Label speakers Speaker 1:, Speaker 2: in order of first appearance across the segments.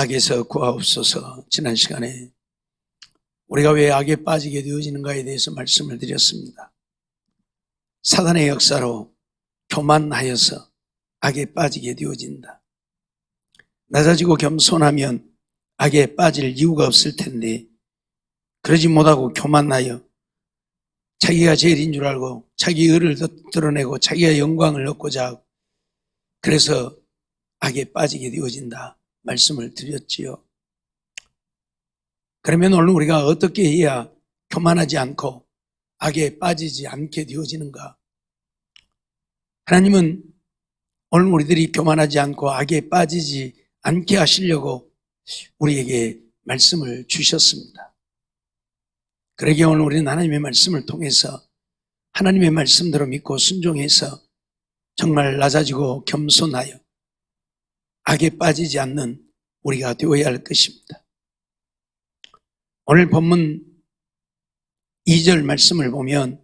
Speaker 1: 악에서 구하옵소서. 지난 시간에 우리가 왜 악에 빠지게 되어지는가에 대해서 말씀을 드렸습니다. 사단의 역사로 교만하여서 악에 빠지게 되어진다. 낮아지고 겸손하면 악에 빠질 이유가 없을 텐데 그러지 못하고 교만하여 자기가 제일인 줄 알고 자기 의를 드러내고 자기가 영광을 얻고자 하고 그래서 악에 빠지게 되어진다 말씀을 드렸지요. 그러면 오늘 우리가 어떻게 해야 교만하지 않고 악에 빠지지 않게 되어지는가? 하나님은 오늘 우리들이 교만하지 않고 악에 빠지지 않게 하시려고 우리에게 말씀을 주셨습니다. 그러기에 오늘 우리는 하나님의 말씀을 통해서 하나님의 말씀대로 믿고 순종해서 정말 낮아지고 겸손하여 악에 빠지지 않는 우리가 되어야 할 것입니다. 오늘 본문 2절 말씀을 보면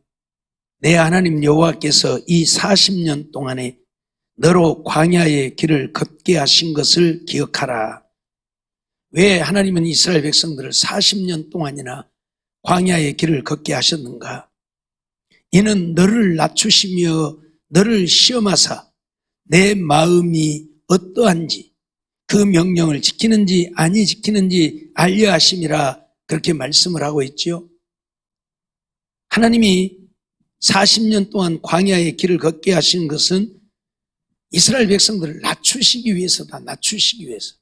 Speaker 1: 내 하나님 여호와께서 이 40년 동안에 너로 광야의 길을 걷게 하신 것을 기억하라. 왜 하나님은 이스라엘 백성들을 40년 동안이나 광야의 길을 걷게 하셨는가? 이는 너를 낮추시며 너를 시험하사 내 마음이 어떠한지 그 명령을 지키는지 아니 지키는지 알려 하심이라 그렇게 말씀을 하고 있지요. 하나님이 40년 동안 광야의 길을 걷게 하신 것은 이스라엘 백성들을 낮추시기 위해서다. 낮추시기 위해서.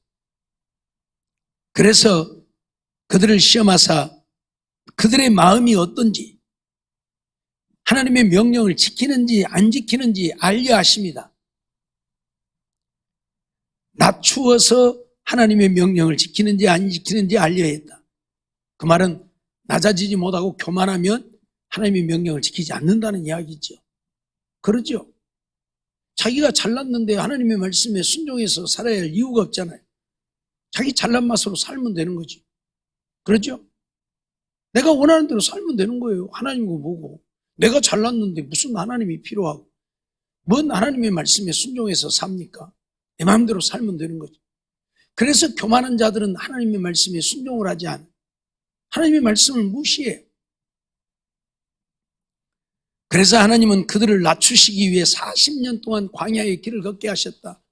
Speaker 1: 그래서 그들을 시험하사 그들의 마음이 어떤지 하나님의 명령을 지키는지 안 지키는지 알려 하십니다. 낮추어서 하나님의 명령을 지키는지 안 지키는지 알려야 했다. 그 말은 낮아지지 못하고 교만하면 하나님의 명령을 지키지 않는다는 이야기죠. 그러죠. 자기가 잘났는데 하나님의 말씀에 순종해서 살아야 할 이유가 없잖아요. 자기 잘난 맛으로 살면 되는 거지. 그렇죠? 내가 원하는 대로 살면 되는 거예요. 하나님과 뭐고. 내가 잘났는데 무슨 하나님이 필요하고. 뭔 하나님의 말씀에 순종해서 삽니까? 내 마음대로 살면 되는 거죠. 그래서 교만한 자들은 하나님의 말씀에 순종을 하지 않아요. 하나님의 말씀을 무시해요. 그래서 하나님은 그들을 낮추시기 위해 40년 동안 광야의 길을 걷게 하셨다.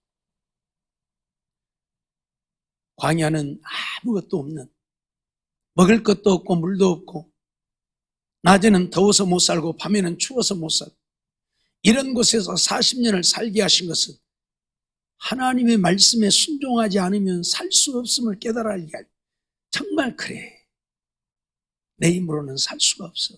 Speaker 1: 광야는 아무것도 없는, 먹을 것도 없고 물도 없고 낮에는 더워서 못 살고 밤에는 추워서 못 살고 이런 곳에서 40년을 살게 하신 것은 하나님의 말씀에 순종하지 않으면 살 수 없음을 깨달아 알게 할. 정말 그래. 내 힘으로는 살 수가 없어.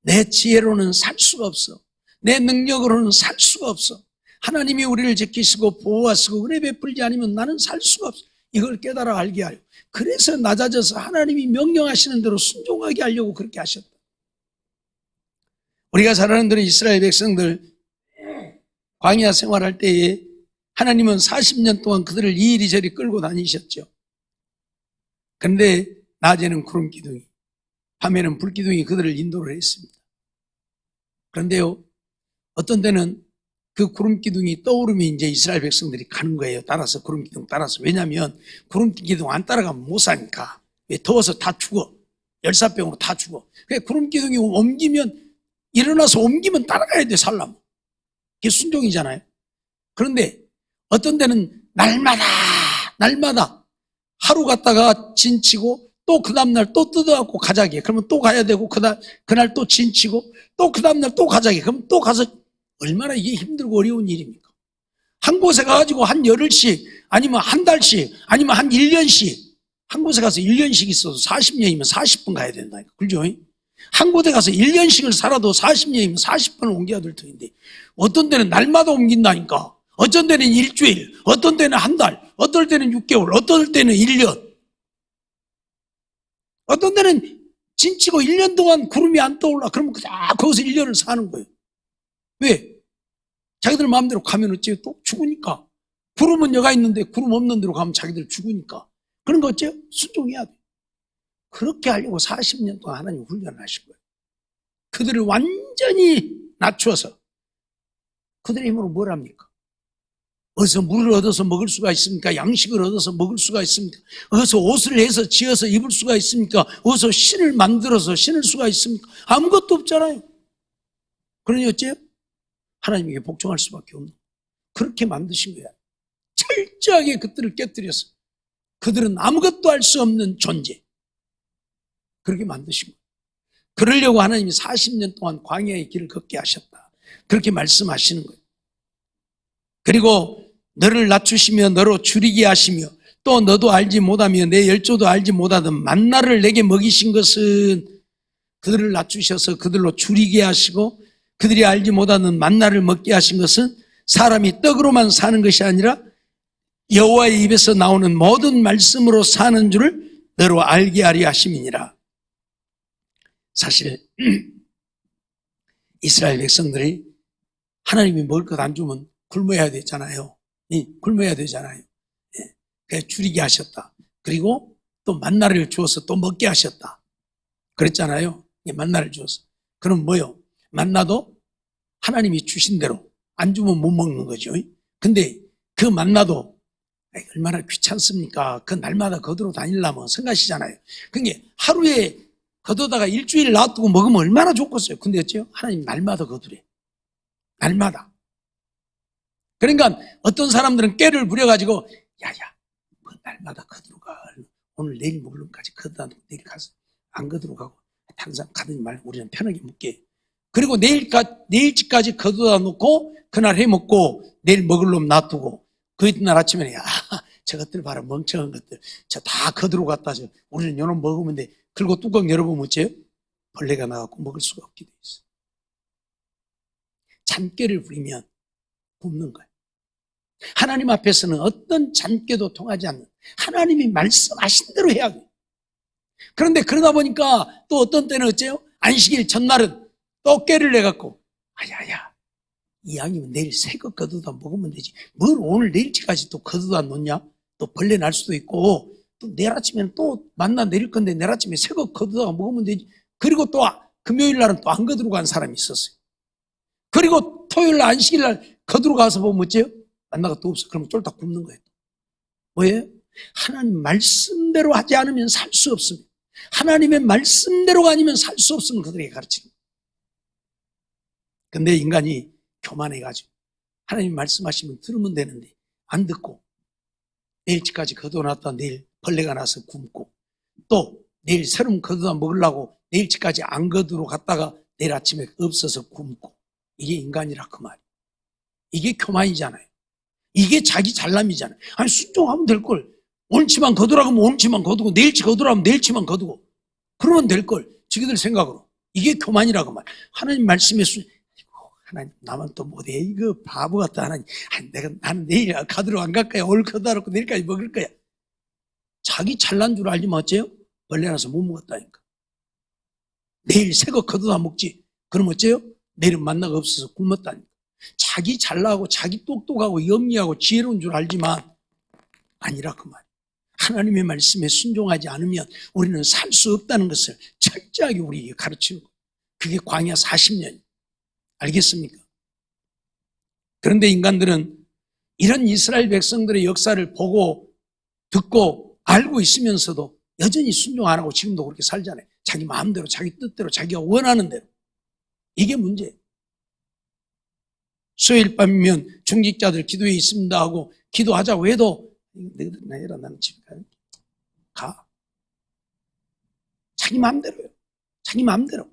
Speaker 1: 내 지혜로는 살 수가 없어. 내 능력으로는 살 수가 없어. 하나님이 우리를 지키시고 보호하시고 은혜 베풀지 않으면 나는 살 수가 없어. 이걸 깨달아 알게 하려. 그래서 낮아져서 하나님이 명령하시는 대로 순종하게 하려고 그렇게 하셨다. 우리가 잘 아는 대로 이스라엘 백성들 광야 생활할 때에 하나님은 40년 동안 그들을 이리저리 끌고 다니셨죠. 그런데 낮에는 구름 기둥이, 밤에는 불 기둥이 그들을 인도를 했습니다. 그런데요, 어떤 때는 그 구름 기둥이 떠오르면 이제 이스라엘 백성들이 가는 거예요. 따라서 구름 기둥 따라서. 왜냐하면 구름 기둥 안 따라가면 못 사니까. 왜? 더워서 다 죽어. 열사병으로 다 죽어. 그래 구름 기둥이 옮기면 일어나서 옮기면 따라가야 돼 살려면. 그게 순종이잖아요. 그런데 어떤 데는 날마다 하루 갔다가 진치고 또 그 다음날 또 뜯어갖고 가자기. 그러면 또 가야 되고 그날 또 진치고 또 그 다음날 또 가자기. 그럼 또 가서 얼마나 이게 힘들고 어려운 일입니까? 한 곳에 가가지고 한 열흘씩 아니면 한 달씩 아니면 한 1년씩 한 곳에 가서 1년씩 있어도 40년이면 40번 가야 된다니까. 그죠? 한 곳에 가서 1년씩을 살아도 40년이면 40번을 옮겨야 될 터인데 어떤 데는 날마다 옮긴다니까. 어떤 데는 일주일, 어떤 때는 한 달, 어떨 때는 6개월, 어떨 때는 1년. 어떤 데는 진치고 1년 동안 구름이 안 떠올라. 그러면 거기서 1년을 사는 거예요. 왜? 자기들 마음대로 가면 어째요? 또 죽으니까. 구름은 여가 있는데 구름 없는 데로 가면 자기들 죽으니까. 그런 거 어째요? 순종해야 돼. 그렇게 하려고 40년 동안 하나님 훈련을 하신 거예요. 그들을 완전히 낮추어서 그들의 힘으로 뭘 합니까? 어디서 물을 얻어서 먹을 수가 있습니까? 양식을 얻어서 먹을 수가 있습니까? 어디서 옷을 해서 지어서 입을 수가 있습니까? 어디서 신을 만들어서 신을 수가 있습니까? 아무것도 없잖아요. 그러니 어째요? 하나님에게 복종할 수밖에 없는, 그렇게 만드신 거야. 철저하게 그들을 깨뜨려서 그들은 아무것도 할 수 없는 존재, 그렇게 만드신 거예요. 그러려고 하나님이 40년 동안 광야의 길을 걷게 하셨다, 그렇게 말씀하시는 거예요. 그리고 너를 낮추시며 너로 줄이게 하시며 또 너도 알지 못하며 내 열조도 알지 못하던 만나를 내게 먹이신 것은, 그들을 낮추셔서 그들로 줄이게 하시고 그들이 알지 못하는 만나를 먹게 하신 것은 사람이 떡으로만 사는 것이 아니라 여호와의 입에서 나오는 모든 말씀으로 사는 줄을 너로 알게 하리 하심이니라. 사실 이스라엘 백성들이 하나님이 먹을 것 안 주면 굶어야 되잖아요. 굶어야 되잖아요. 그래서 줄이게 하셨다. 그리고 또 만나를 주어서 또 먹게 하셨다. 그랬잖아요. 만나를 주어서. 그럼 뭐요? 만나도 하나님이 주신 대로 안 주면 못 먹는 거죠. 근데 그 만나도 얼마나 귀찮습니까? 그 날마다 거두러 다니려면 생각하시잖아요. 그게 하루에 거두다가 일주일 놔두고 먹으면 얼마나 좋겠어요. 근데 어째요? 하나님 날마다 거두래. 날마다. 그러니까 어떤 사람들은 깨를 부려가지고 야야 뭐 날마다 거두러 가. 오늘 내일 먹을 놈까지 거두다 놓고 내일 가서 안 거두러 가고 항상 가든지 말고 우리는 편하게 묵게. 그리고 내일까지 거두다 놓고 그날 해먹고 내일 먹을 놈 놔두고 그 이튿날 아침에 야 저것들 봐라 멍청한 것들 저 다 거두러 갔다 저 우리는 요놈 먹으면 돼. 그리고 뚜껑 열어보면 어째요? 벌레가 나갖고 먹을 수가 없게 돼 있어. 잔꾀를 부리면 굶는 거예요. 하나님 앞에서는 어떤 잔꾀도 통하지 않는, 하나님이 말씀하신 대로 해야 돼요. 그런데 그러다 보니까 또 어떤 때는 어째요? 안식일 전날은 또 깨를 내갖고 아야야 이왕이면 내일 새거 거두다 먹으면 되지 뭘 오늘 내일까지 또 거두다 놓냐? 또 벌레 날 수도 있고 또 내일 아침에는 또 만나 내릴 건데 내일 아침에 새거 거두다가 먹으면 되지. 그리고 또 금요일 날은 또 안 거두러 간 사람이 있었어요. 그리고 토요일 날 안식일 날 거두러 가서 보면 어째요? 만나가 또 없어. 그러면 쫄딱 굶는 거예요. 뭐예요? 하나님 말씀대로 하지 않으면 살 수 없습니다. 하나님의 말씀대로가 아니면 살 수 없으면 그들에게 가르치는 거예요. 근데 인간이 교만해가지고 하나님 말씀하시면 들으면 되는데 안 듣고 내일까지 거둬놨다 내일 벌레가 나서 굶고 또 내일 새로운 거두다 먹으려고 내일까지 안 거두러 갔다가 내일 아침에 없어서 굶고, 이게 인간이라 그 말이에요. 이게 교만이잖아요. 이게 자기 잘남이잖아요. 아니 순종하면 될걸. 오늘치만 거두라고 하면 오늘치만 거두고 내일치 거두라고 하면 내일치만 거두고 그러면 될걸. 자기들 생각으로. 이게 교만이라고 말. 하나님 말씀에 하나님 나만 또 못해. 이거 바보 같다 하나님. 아니, 나는 내일 가두러 안 갈 거야. 오늘 거두다 놓고 내일까지 먹을 거야. 자기 잘난 줄 알지만 어째요? 벌레 나서 못 먹었다니까. 내일 새거 거두다 먹지. 그럼 어째요? 내일은 만나가 없어서 굶었다니까. 자기 잘나고 자기 똑똑하고 영리하고 지혜로운 줄 알지만 아니라 그 말. 하나님의 말씀에 순종하지 않으면 우리는 살 수 없다는 것을 철저하게 우리에게 가르치는 거예요. 그게 광야 40년. 알겠습니까? 그런데 인간들은 이런 이스라엘 백성들의 역사를 보고 듣고 알고 있으면서도 여전히 순종 안 하고 지금도 그렇게 살잖아요. 자기 마음대로 자기 뜻대로 자기가 원하는 대로. 이게 문제예요. 수요일 밤이면 중직자들 기도에 있습니다 하고 기도하자고 해도 너희들 나해라 나는 집에 가. 자기 마음대로요. 자기 마음대로.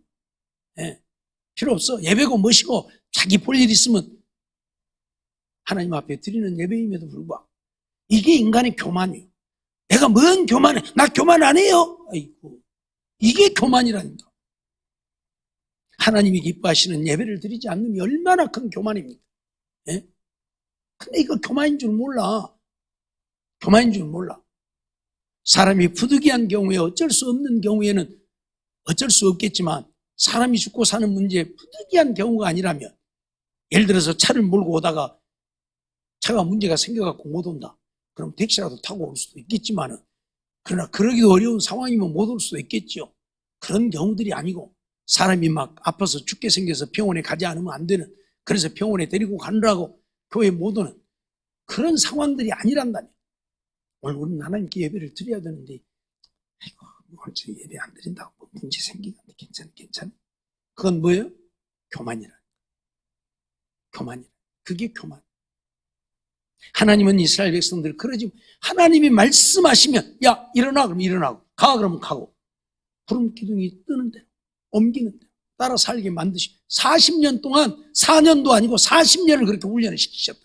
Speaker 1: 예. 필요 없어. 예배고 뭐시고 자기 볼 일 있으면 하나님 앞에 드리는 예배임에도 불구하고 이게 인간의 교만이에요. 내가 뭔 교만해? 나 교만 안 해요. 아이고, 이게 교만이라니까. 하나님이 기뻐하시는 예배를 드리지 않는 게 얼마나 큰 교만입니까? 예? 근데 이거 교만인 줄 몰라. 교만인 줄 몰라. 사람이 부득이한 경우에 어쩔 수 없는 경우에는 어쩔 수 없겠지만 사람이 죽고 사는 문제에 부득이한 경우가 아니라면 예를 들어서 차를 몰고 오다가 차가 문제가 생겨갖고 못 온다. 그럼 택시라도 타고 올 수도 있겠지만은 그러나 그러기도 어려운 상황이면 못 올 수도 있겠죠. 그런 경우들이 아니고 사람이 막 아파서 죽게 생겨서 병원에 가지 않으면 안 되는, 그래서 병원에 데리고 가느라고 교회 못 오는 그런 상황들이 아니란다면 오늘 우리는 하나님께 예배를 드려야 되는데 아이고 오늘 저 예배 안 드린다고 뭐 문제 생기는데 괜찮아. 그건 뭐예요? 교만이라. 그게 교만. 하나님은 이스라엘 백성들 그러지 하나님이 말씀하시면 야 일어나 그러면 일어나고 가 그러면 가고 구름 기둥이 뜨는 대로 옮기는 대로 따라 살게 만드시 40년 동안 4년도 아니고 40년을 그렇게 훈련을 시키셨다.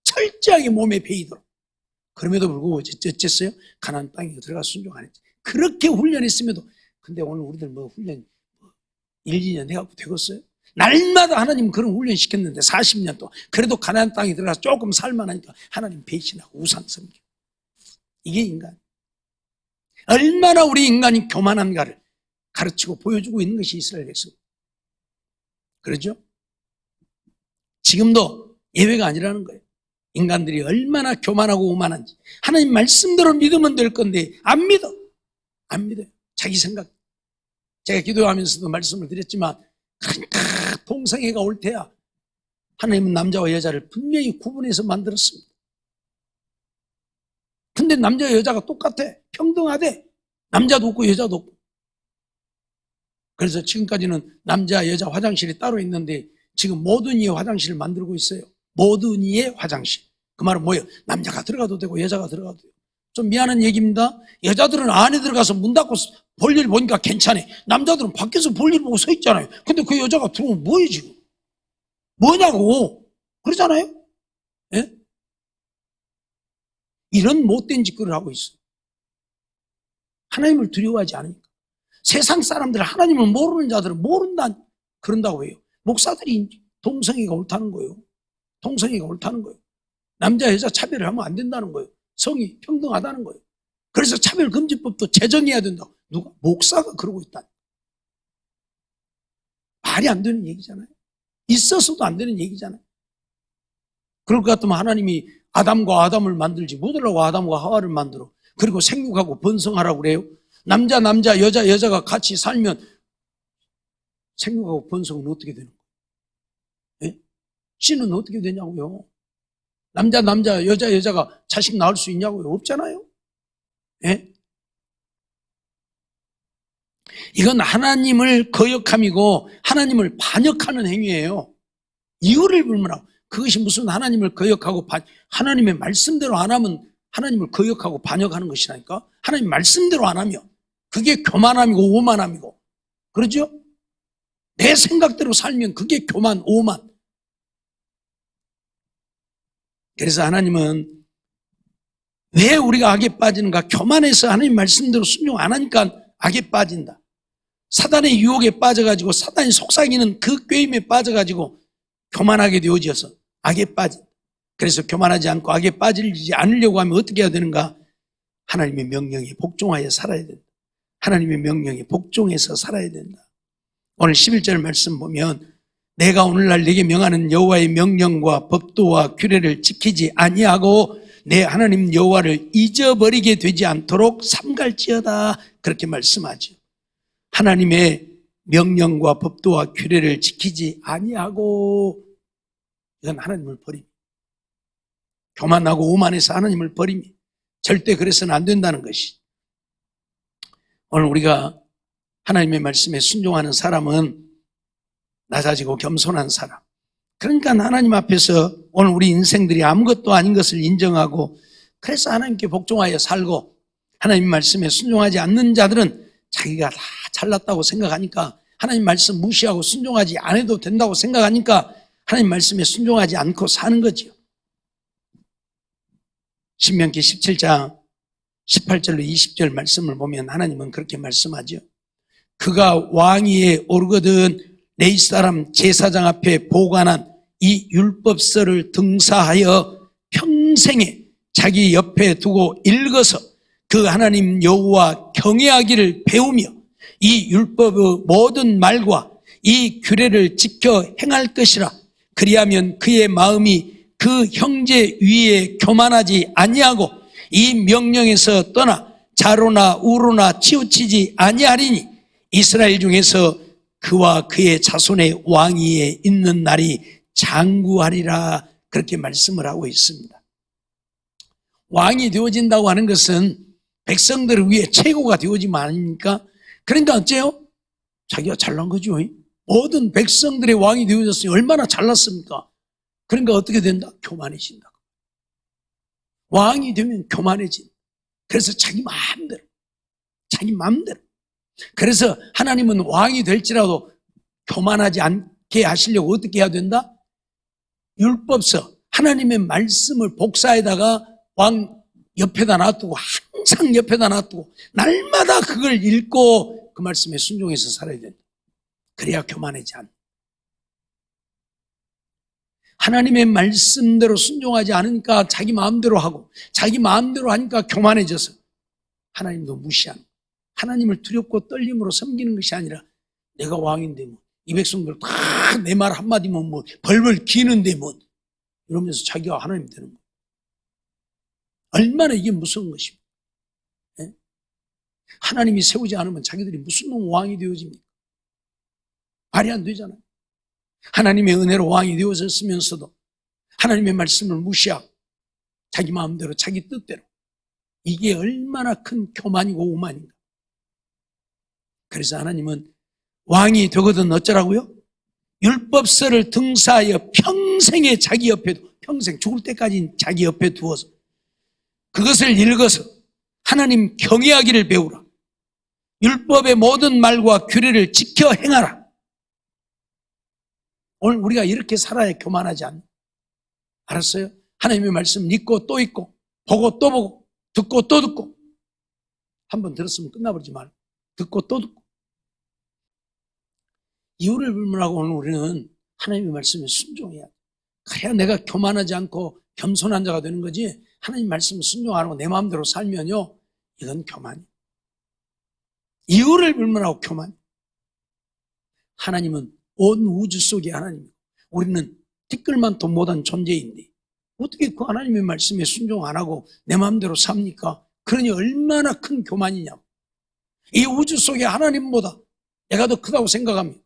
Speaker 1: 철저하게 몸에 배이도록. 그럼에도 불구하고 어쨌어요? 가나안 땅에 들어가 순종 안 했지. 그렇게 훈련했음에도 근데 오늘 우리들 뭐 훈련 1, 2년 해갖고 되겠어요? 날마다 하나님 그런 훈련 시켰는데 40년 동안 그래도 가나안 땅에 들어가서 조금 살만하니까 하나님 배신하고 우상 섬겨. 이게 인간. 얼마나 우리 인간이 교만한가를 가르치고 보여주고 있는 것이 이스라엘 백성. 그렇죠? 지금도 예외가 아니라는 거예요. 인간들이 얼마나 교만하고 오만한지. 하나님 말씀대로 믿으면 될 건데 안 믿어요. 자기 생각. 제가 기도하면서도 말씀을 드렸지만 그러니까 동성애가 올 때야 하나님은 남자와 여자를 분명히 구분해서 만들었습니다. 근데 남자와 여자가 똑같아. 평등하대. 남자도 없고 여자도 없고. 그래서 지금까지는 남자 여자 화장실이 따로 있는데 지금 모든 이의 화장실을 만들고 있어요. 모든 이의 화장실. 그 말은 뭐예요? 남자가 들어가도 되고 여자가 들어가도 돼요. 좀 미안한 얘기입니다. 여자들은 안에 들어가서 문 닫고 볼일 보니까 괜찮아. 남자들은 밖에서 볼일 보고 서 있잖아요. 근데 그 여자가 들어오면 뭐예요 지금? 뭐냐고. 그러잖아요. 예? 이런 못된 짓거리를 하고 있어요. 하나님을 두려워하지 않으니까. 세상 사람들 하나님을 모르는 자들은 모른다 그런다고 해요. 목사들이 동성애가 옳다는 거예요. 남자 여자 차별을 하면 안 된다는 거예요. 성이 평등하다는 거예요. 그래서 차별금지법도 제정해야 된다고. 누가? 목사가 그러고 있다. 말이 안 되는 얘기잖아요. 있어서도 안 되는 얘기잖아요. 그럴 것 같으면 하나님이 아담과 아담을 만들지 뭐들라고 아담과 하와를 만들어. 그리고 생육하고 번성하라고 그래요. 남자 여자가 같이 살면 생육하고 번성은 어떻게 되는 거예요? 예? 씨는 어떻게 되냐고요? 남자 여자가 자식 낳을 수 있냐고요? 없잖아요. 예? 이건 하나님을 거역함이고 하나님을 반역하는 행위예요. 이유를 불문하고 그것이 무슨 하나님을 거역하고 하나님의 말씀대로 안 하면 하나님을 거역하고 반역하는 것이라니까. 하나님 말씀대로 안 하면 그게 교만함이고 오만함이고 그러죠? 내 생각대로 살면 그게 교만, 오만. 그래서 하나님은 왜 우리가 악에 빠지는가? 교만해서 하나님 말씀대로 순종 안 하니까 악에 빠진다. 사단의 유혹에 빠져가지고 사단이 속삭이는 그 꾀임에 빠져가지고 교만하게 되어져서 악에 빠진다. 그래서 교만하지 않고 악에 빠지지 않으려고 하면 어떻게 해야 되는가? 하나님의 명령에 복종하여 살아야 된다. 하나님의 명령에 복종해서 살아야 된다. 오늘 11절 말씀 보면 내가 오늘날 네게 명하는 여호와의 명령과 법도와 규례를 지키지 아니하고 내 하나님 여호와를 잊어버리게 되지 않도록 삼갈지어다. 그렇게 말씀하죠. 하나님의 명령과 법도와 규례를 지키지 아니하고 이건 하나님을 버립니다. 교만하고 오만해서 하나님을 버립니다. 절대 그래서는 안 된다는 것이. 오늘 우리가 하나님의 말씀에 순종하는 사람은 낮아지고 겸손한 사람. 그러니까 하나님 앞에서 오늘 우리 인생들이 아무것도 아닌 것을 인정하고 그래서 하나님께 복종하여 살고 하나님 말씀에 순종하지 않는 자들은 자기가 다 잘났다고 생각하니까 하나님 말씀 무시하고 순종하지 않아도 된다고 생각하니까 하나님 말씀에 순종하지 않고 사는 거지요. 신명기 17장 18절로 20절 말씀을 보면 하나님은 그렇게 말씀하죠. 그가 왕위에 오르거든 레위 사람 제사장 앞에 보관한 이 율법서를 등사하여 평생에 자기 옆에 두고 읽어서 그 하나님 여호와 경외하기를 배우며 이 율법의 모든 말과 이 규례를 지켜 행할 것이라. 그리하면 그의 마음이 그 형제 위에 교만하지 아니하고 이 명령에서 떠나 자로나 우로나 치우치지 아니하리니 이스라엘 중에서 그와 그의 자손의 왕위에 있는 날이 장구하리라. 그렇게 말씀을 하고 있습니다. 왕이 되어진다고 하는 것은 백성들을 위해 최고가 되어지면 아닙니까? 그러니까 어째요? 자기가 잘난 거죠. 모든 백성들의 왕이 되어졌으니 얼마나 잘났습니까? 그러니까 어떻게 된다? 교만해진다. 왕이 되면 교만해진. 그래서 자기 마음대로. 그래서 하나님은 왕이 될지라도 교만하지 않게 하시려고 어떻게 해야 된다? 율법서, 하나님의 말씀을 복사에다가 왕 옆에다 놔두고, 항상 옆에다 놔두고, 날마다 그걸 읽고 그 말씀에 순종해서 살아야 된다. 그래야 교만하지 않다. 하나님의 말씀대로 순종하지 않으니까 자기 마음대로 하고, 자기 마음대로 하니까 교만해져서 하나님도 무시하는, 하나님을 두렵고 떨림으로 섬기는 것이 아니라, 내가 왕인데 뭐 이 백성들 다 내 말 한마디면 뭐 벌벌 기는데 뭐 이러면서 자기가 하나님 되는 거예요. 얼마나 이게 무서운 것입니까? 네? 하나님이 세우지 않으면 자기들이 무슨 놈 왕이 되어집니까? 말이 안 되잖아요. 하나님의 은혜로 왕이 되어졌으면서도 하나님의 말씀을 무시하고 자기 마음대로 자기 뜻대로, 이게 얼마나 큰 교만이고 오만인가. 그래서 하나님은 왕이 되거든 어쩌라고요? 율법서를 등사하여 평생에 자기 옆에, 평생 죽을 때까지 자기 옆에 두어서 그것을 읽어서 하나님 경외하기를 배우라. 율법의 모든 말과 규례를 지켜 행하라. 오늘 우리가 이렇게 살아야 교만하지 않나? 알았어요? 하나님의 말씀 읽고 또 읽고, 보고 또 보고, 듣고 또 듣고. 한번 들었으면 끝나버리지 말고 듣고 또 듣고. 이유를 불문하고 오늘 우리는 하나님의 말씀에 순종해야 돼. 그래야 내가 교만하지 않고 겸손한 자가 되는 거지. 하나님 말씀을 순종 안 하고 내 마음대로 살면요, 이건 교만이에요. 이유를 불문하고 교만. 하나님은 온 우주 속의 하나님이고 우리는 티끌만도 못한 존재인데 어떻게 그 하나님의 말씀에 순종 안 하고 내 마음대로 삽니까? 그러니 얼마나 큰 교만이냐고. 이 우주 속의 하나님보다 내가 더 크다고 생각하면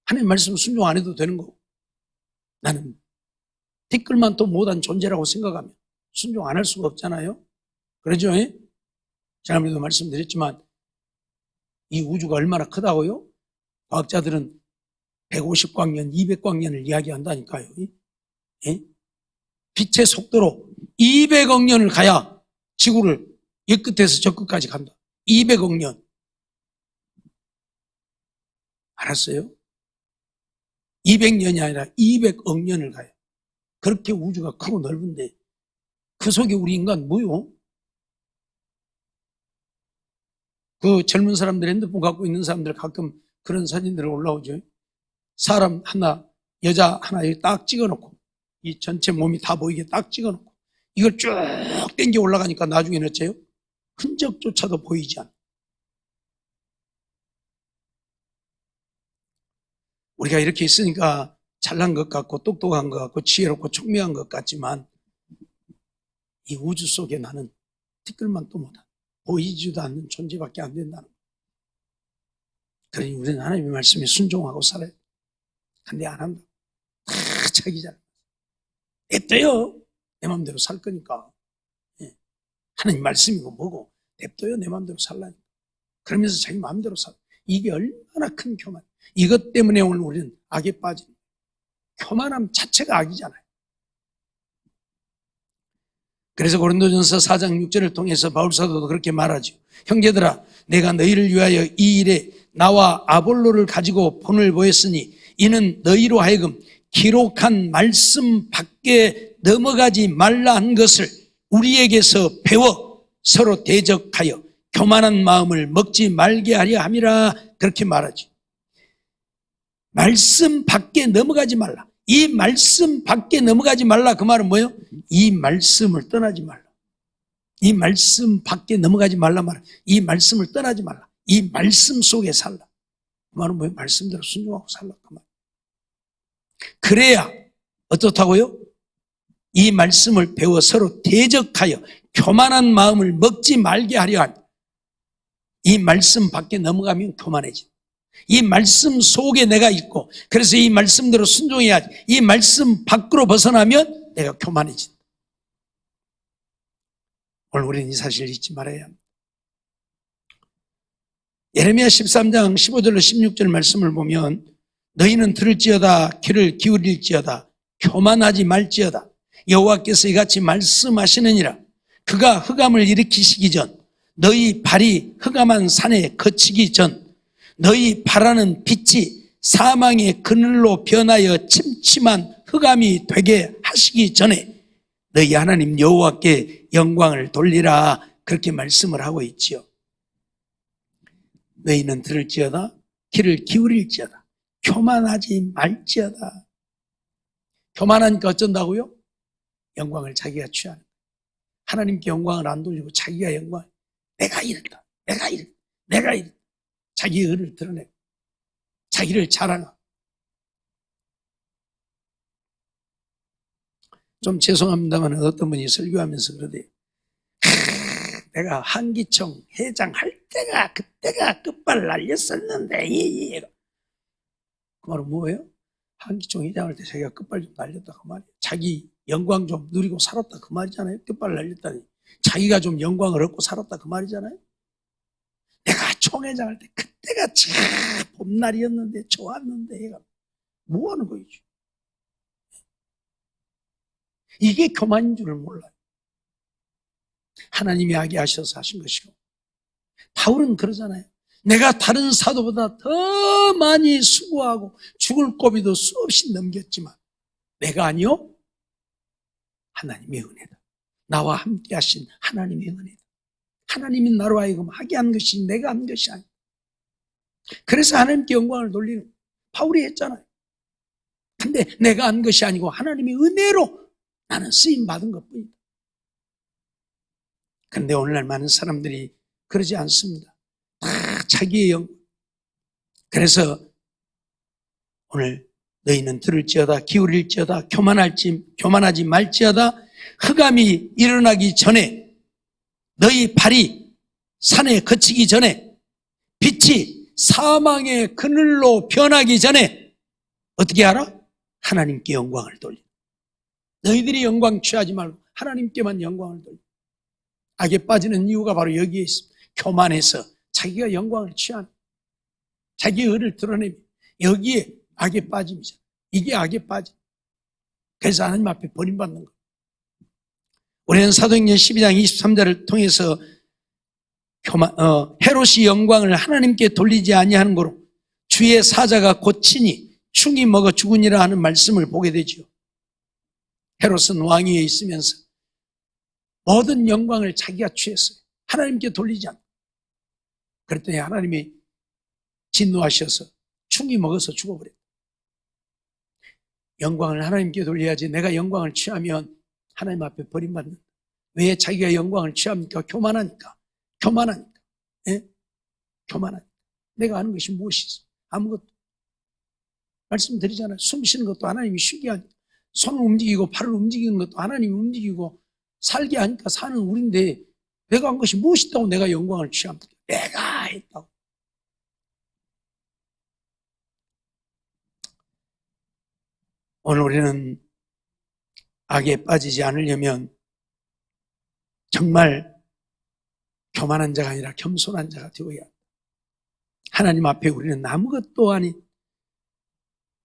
Speaker 1: 하나님 말씀 순종 안 해도 되는 거고, 나는 티끌만도 못한 존재라고 생각하면 순종 안 할 수가 없잖아요. 그러죠? 지난번에도 말씀드렸지만 이 우주가 얼마나 크다고요? 과학자들은 150광년, 200광년을 이야기한다니까요. 빛의 속도로 200억 년을 가야 지구를 이 끝에서 저 끝까지 간다. 200억 년. 알았어요? 200년이 아니라 200억 년을 가요. 그렇게 우주가 크고 넓은데 그 속에 우리 인간 뭐요? 그 젊은 사람들, 핸드폰 갖고 있는 사람들 가끔 그런 사진들 올라오죠. 사람 하나, 여자 하나 딱 찍어놓고 이 전체 몸이 다 보이게 딱 찍어놓고 이걸 쭉 당겨 올라가니까 나중에는 어째요? 흔적조차도 보이지 않아. 우리가 이렇게 있으니까 잘난 것 같고 똑똑한 것 같고 지혜롭고 총명한 것 같지만 이 우주 속에 나는 티끌만도 못한, 보이지도 않는 존재밖에 안 된다는 거예요. 그러니 우리는 하나님의 말씀에 순종하고 살아요. 근데 안 한다. 다 자기 잘. 냅둬요. 내 마음대로 살 거니까. 하나님 말씀이고 뭐고 냅둬요. 내 마음대로 살라니까. 그러면서 자기 마음대로 살. 이게 얼마나 큰 교만. 이것 때문에 오늘 우리는 악에 빠진, 교만함 자체가 악이잖아요. 그래서 고린도전서 4장 6절을 통해서 바울사도도 그렇게 말하죠. 형제들아, 내가 너희를 위하여 이 일에 나와 아볼로를 가지고 본을 보였으니 이는 너희로 하여금 기록한 말씀 밖에 넘어가지 말라 한 것을 우리에게서 배워 서로 대적하여 교만한 마음을 먹지 말게 하려 함이라. 그렇게 말하죠. 말씀 밖에 넘어가지 말라. 이 말씀 밖에 넘어가지 말라. 그 말은 뭐예요? 이 말씀을 떠나지 말라. 이 말씀 밖에 넘어가지 말라 말이야. 이 말씀을 떠나지 말라. 이 말씀 속에 살라. 그 말은 뭐예요? 말씀대로 순종하고 살라. 그 말. 그래야 어떻다고요? 이 말씀을 배워 서로 대적하여 교만한 마음을 먹지 말게 하려 하니. 이 말씀 밖에 넘어가면 교만해져. 이 말씀 속에 내가 있고, 그래서 이 말씀대로 순종해야지. 이 말씀 밖으로 벗어나면 내가 교만해진다. 오늘 우리는 이 사실을 잊지 말아야 합니다. 예레미야 13장 15절로 16절 말씀을 보면 너희는 들을지어다 귀를 기울일지어다 교만하지 말지어다 여호와께서 이같이 말씀하시느니라. 그가 흑암을 일으키시기 전 너희 발이 흑암한 산에 거치기 전 너희 바라는 빛이 사망의 그늘로 변하여 침침한 흑암이 되게 하시기 전에 너희 하나님 여호와께 영광을 돌리라. 그렇게 말씀을 하고 있지요. 너희는 들을지어다 귀를 기울일지어다 교만하지 말지어다. 교만하니까 어쩐다고요? 영광을 자기가 취하는, 하나님께 영광을 안 돌리고 자기가 영광, 내가 이랬다, 내가 이랬다, 내가 이랬다, 자기의 의를 드러내고 자기를 자랑하고. 좀 죄송합니다만 어떤 분이 설교하면서 그러대요. 내가 한기총 회장 할 때가 그때가 끝발 날렸었는데. 그 말은 뭐예요? 한기총 회장할 때 자기가 끝발 좀 날렸다 그 말이에요. 자기 영광 좀 누리고 살았다 그 말이잖아요. 끝발 날렸다니 자기가 좀 영광을 얻고 살았다 그 말이잖아요. 내가 총회장 할 때 그때가 참 봄날이었는데 좋았는데 얘가 뭐 하는 거죠? 이게 교만인 줄을 몰라요. 하나님이 하게 하셔서 하신 것이고, 바울은 그러잖아요. 내가 다른 사도보다 더 많이 수고하고 죽을 고비도 수없이 넘겼지만 내가 아니요 하나님의 은혜다. 나와 함께 하신 하나님의 은혜다. 하나님이 나로 하여금 하게 한 것이 내가 한 것이 아니다. 그래서 하나님께 영광을 돌리는 바울이 했잖아요. 근데 내가 한 것이 아니고 하나님의 은혜로 나는 쓰임 받은 것뿐이다. 그런데 오늘날 많은 사람들이 그러지 않습니다. 다 자기의 영광. 그래서 오늘 너희는 들을지어다 기울일지어다 교만하지 말지어다 흑암이 일어나기 전에 너희 발이 산에 거치기 전에 빛이 사망의 그늘로 변하기 전에 어떻게 하라? 하나님께 영광을 돌려. 너희들이 영광 취하지 말고 하나님께만 영광을 돌려. 악에 빠지는 이유가 바로 여기에 있습니다. 교만해서 자기가 영광을 취하는, 자기의 의를 드러내며 여기에 악에 빠짐이죠. 이게 악에 빠짐. 그래서 하나님 앞에 버림받는 것. 우리는 사도행전 12장 23절을 통해서 헤롯이 영광을 하나님께 돌리지 아니하는 거로 주의 사자가 고치니 충이 먹어 죽으니라 하는 말씀을 보게 되죠. 헤롯은 왕위에 있으면서 모든 영광을 자기가 취했어요. 하나님께 돌리지 않고. 그랬더니 하나님이 진노하셔서 충이 먹어서 죽어버렸다. 영광을 하나님께 돌려야지. 내가 영광을 취하면 하나님 앞에 버림받는다. 왜 자기가 영광을 취합니까? 교만하니까. 예? 교만하니까. 내가 아는 것이 무엇이 있어? 아무것도. 말씀드리잖아요. 숨 쉬는 것도 하나님이 쉬게 하니까. 손을 움직이고 팔을 움직이는 것도 하나님이 움직이고 살게 하니까 사는 우리인데 내가 한 것이 무엇이 있다고 내가 영광을 취합니까? 내가 했다고. 오늘 우리는 악에 빠지지 않으려면 정말 교만한 자가 아니라 겸손한 자가 되어야 한다. 하나님 앞에 우리는 아무것도 아닌,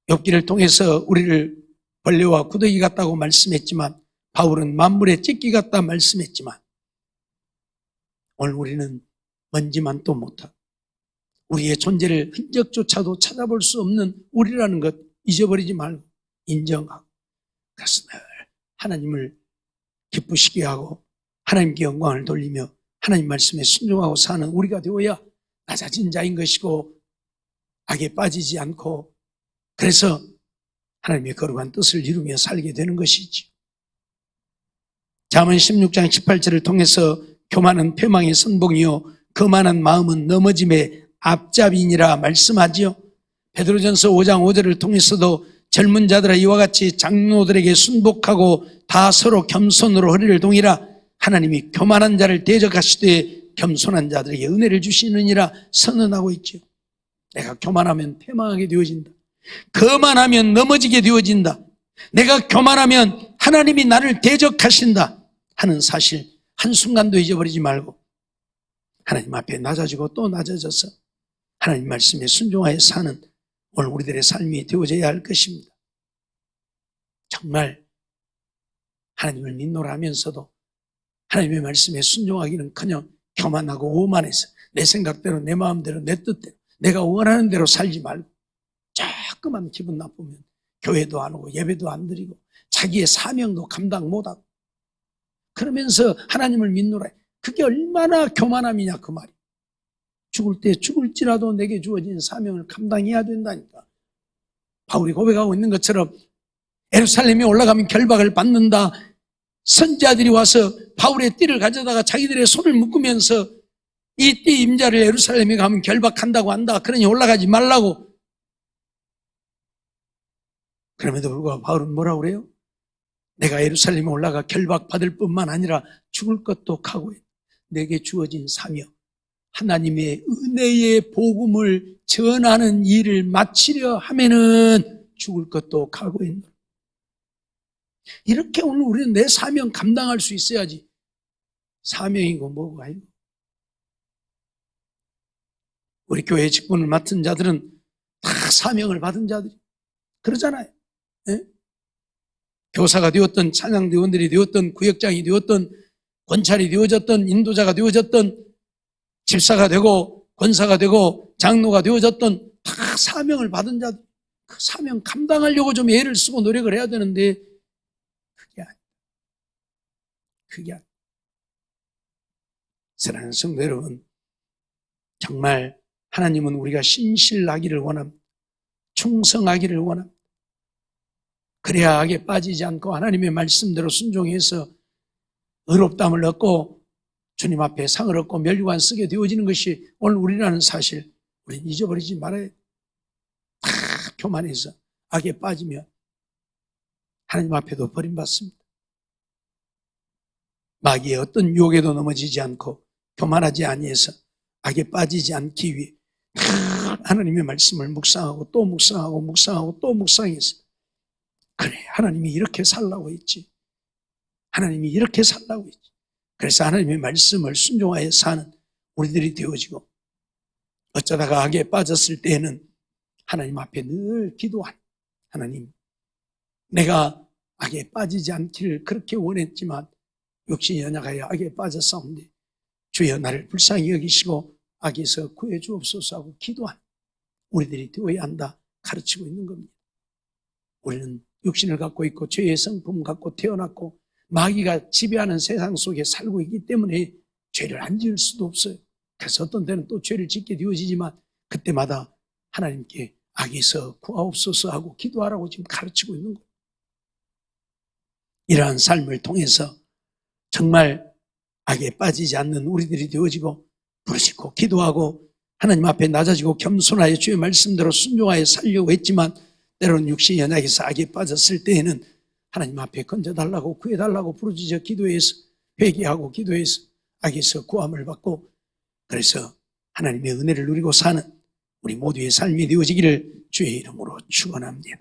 Speaker 1: 욥기를 통해서 우리를 벌레와 구더기 같다고 말씀했지만 바울은 만물의 찢기 같다 말씀했지만 오늘 우리는 먼지만도 못하고 우리의 존재를 흔적조차도 찾아볼 수 없는 우리라는 것 잊어버리지 말고 인정하고, 그래서 늘 하나님을 기쁘시게 하고 하나님께 영광을 돌리며 하나님 말씀에 순종하고 사는 우리가 되어야 낮아진 자인 것이고 악에 빠지지 않고 그래서 하나님의 거룩한 뜻을 이루며 살게 되는 것이지. 잠언 16장 18절을 통해서 교만은 패망의 선봉이요 거만한 마음은 넘어짐의 앞잡이니라 말씀하지요. 베드로전서 5장 5절을 통해서도 젊은 자들아 이와 같이 장로들에게 순복하고 다 서로 겸손으로 허리를 동이라. 하나님이 교만한 자를 대적하시되 겸손한 자들에게 은혜를 주시느니라 선언하고 있죠. 내가 교만하면 패망하게 되어진다. 거만하면 넘어지게 되어진다. 내가 교만하면 하나님이 나를 대적하신다 하는 사실 한순간도 잊어버리지 말고 하나님 앞에 낮아지고 또 낮아져서 하나님 말씀에 순종하여 사는 오늘 우리들의 삶이 되어져야 할 것입니다. 정말 하나님을 믿노라 하면서도 하나님의 말씀에 순종하기는커녕 교만하고 오만해서 내 생각대로 내 마음대로 내 뜻대로 내가 원하는 대로 살지 말고 조금만 기분 나쁘면 교회도 안 오고 예배도 안 드리고 자기의 사명도 감당 못하고 그러면서 하나님을 믿노라. 그게 얼마나 교만함이냐 그 말이. 죽을 때 죽을지라도 내게 주어진 사명을 감당해야 된다니까. 바울이 고백하고 있는 것처럼 예루살렘에 올라가면 결박을 받는다. 선지자들이 와서 바울의 띠를 가져다가 자기들의 손을 묶으면서 이 띠 임자를 예루살렘에 가면 결박한다고 한다. 그러니 올라가지 말라고. 그럼에도 불구하고 바울은 뭐라고 그래요? 내가 예루살렘에 올라가 결박받을 뿐만 아니라 죽을 것도 각오해. 내게 주어진 사명, 하나님의 은혜의 복음을 전하는 일을 마치려 하면은 죽을 것도 각오했노라. 이렇게 오늘 우리는 내 사명 감당할 수 있어야지. 사명이고 뭐고 아니고. 우리 교회 직분을 맡은 자들은 다 사명을 받은 자들이 그러잖아요. 예? 교사가 되었던 찬양대원들이 되었던 구역장이 되었던 권찰이 되어졌던 인도자가 되어졌던 집사가 되고 권사가 되고 장로가 되어졌던 다 사명을 받은 자들. 그 사명 감당하려고 좀 애를 쓰고 노력을 해야 되는데 그게 아니에요. 사랑하는 성도 여러분, 정말 하나님은 우리가 신실하기를 원합니다. 충성하기를 원합니다. 그래야 악에 빠지지 않고 하나님의 말씀대로 순종해서 의롭다함을 얻고 주님 앞에 상을 얻고 멸류관 쓰게 되어지는 것이 오늘 우리라는 사실 우리는 잊어버리지 말아야 돼. 다 교만해서 악에 빠지면 하나님 앞에도 버림받습니다. 마귀의 어떤 유혹에도 넘어지지 않고 교만하지 아니해서 악에 빠지지 않기 위해 하나님의 말씀을 묵상하고 또 묵상하고 묵상하고 또 묵상해서 그래 하나님이 이렇게 살라고 했지. 하나님이 이렇게 살라고 했지. 그래서 하나님의 말씀을 순종하여 사는 우리들이 되어지고 어쩌다가 악에 빠졌을 때에는 하나님 앞에 늘 기도한 하나님 내가 악에 빠지지 않기를 그렇게 원했지만 욕심이 연약하여 악에 빠졌사온데 주여 나를 불쌍히 여기시고 악에서 구해 주옵소서 하고 기도한 우리들이 되어야 한다 가르치고 있는 겁니다. 우리는 육신을 갖고 있고 죄의 성품 갖고 태어났고 마귀가 지배하는 세상 속에 살고 있기 때문에 죄를 안 지을 수도 없어요. 그래서 어떤 때는 또 죄를 짓게 되어지지만 그때마다 하나님께 악에서 구하옵소서 하고 기도하라고 지금 가르치고 있는 거예요. 이러한 삶을 통해서 정말 악에 빠지지 않는 우리들이 되어지고 부르짖고 기도하고 하나님 앞에 낮아지고 겸손하여 주의 말씀대로 순종하여 살려고 했지만 때로는 육신이 연약해서 악에 빠졌을 때에는 하나님 앞에 건져달라고 구해달라고 부르짖어 기도해서 회개하고 기도해서 악에서 구함을 받고 그래서 하나님의 은혜를 누리고 사는 우리 모두의 삶이 되어지기를 주의 이름으로 축원합니다.